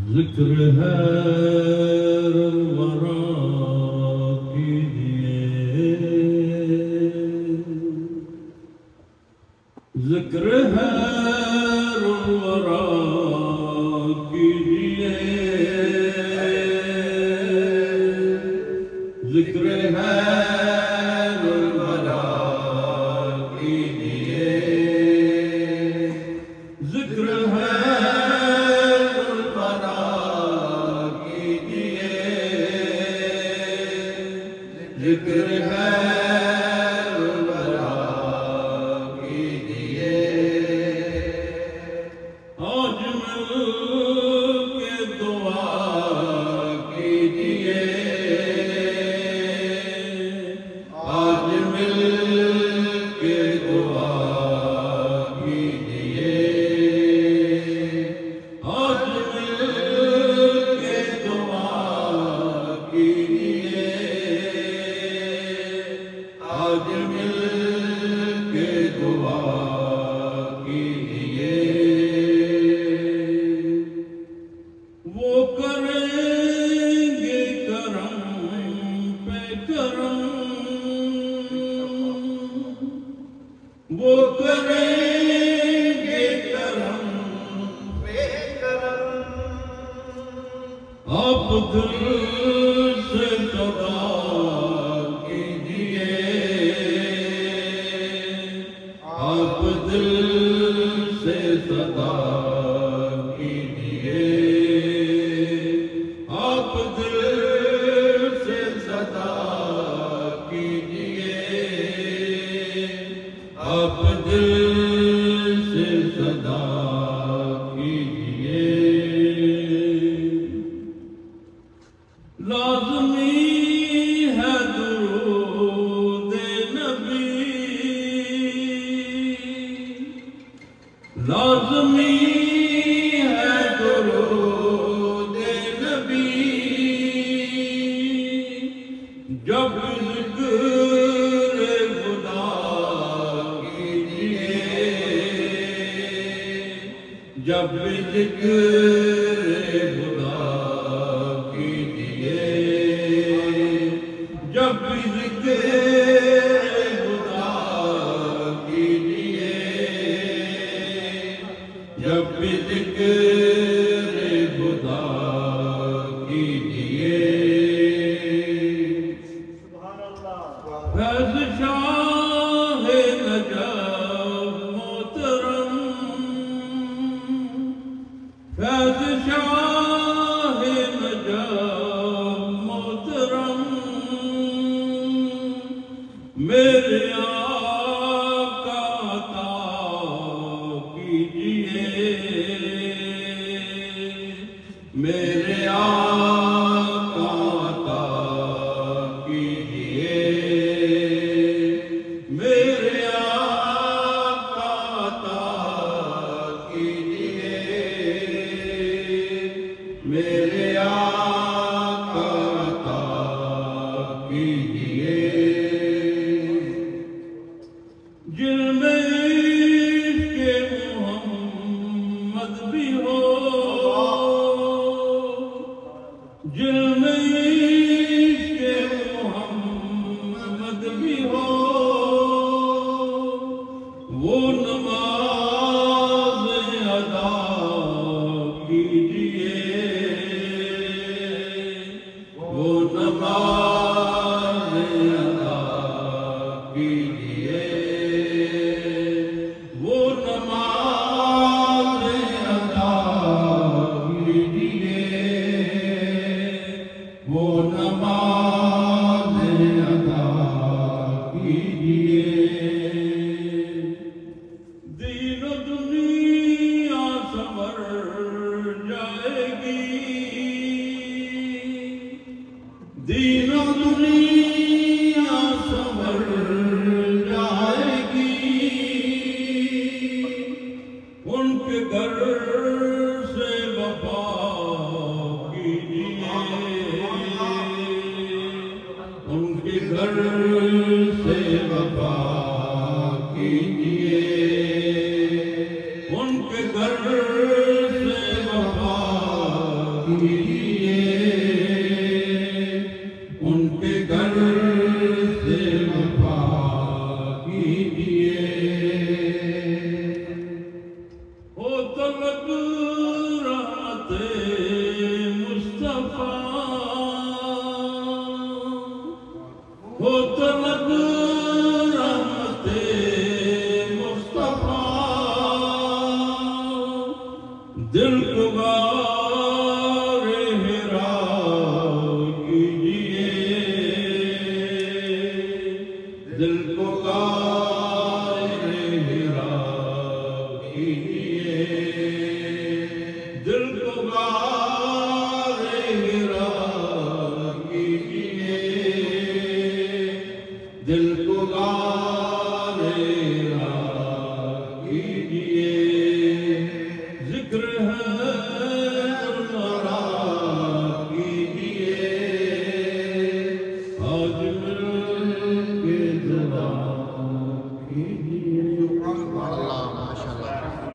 जिक्र है वरा कीजिए, जिक्र है वरा कीजिए, जिक्र है वरा कीजिए, जिक्र है जिक्र है वरा कीजिए, आज मिल के दुआ कीजिए, आज मिल के दुआ कीजिए, आज मिल के दुआ कीजिए, आज मिल के दुआ कीजिए, वो करेंगे करम पे करम, वो करेंगे करम पे करम, आप दिल से सदा कीजिए, आप दिल से सदा कीजिए, आप दिल से सदा कीजिए, आप दिल से सदा कीजिए, लाज़मी है दुरूद नबी, लाज़मी है दुरूद नबी, जब ज़िक्र खुदा कीजिए, जब ज़िक्र खुदा कीजिए, जब ज़िक्र खुदा कीजिए, जब ज़िक्र खुदा कीजिए, फैज़ शाह नजफ़ मोहतरम, फैज़ शाह नजफ़ मोहतरम, मेरे आका अता कीजिए, मेरे आका अता कीजिए, मेरे आका अता कीजिए, मेरे आका अता कीजिए, जिनमें इश्क़ मोहम्मद भी हो, जिनमें इश्क़ मोहम्मद भी हो, वो नमाज़ अदा कीजिए, वो नमाज़ अदा कीजिए, वो नमाज़ अदा कीजिए, वो नमाज़ अदा कीजिए, दीन दुनिया संवर जाएगी, दीन दुनिया संवर जाएगी, उनके घर से वफा कीजिए, उनके घर से वफा कीजिए, उनके घर से वफा कीजिए, उनके घर से वफा कीजिए। हो तलक राते मुस्तफा, हो तलक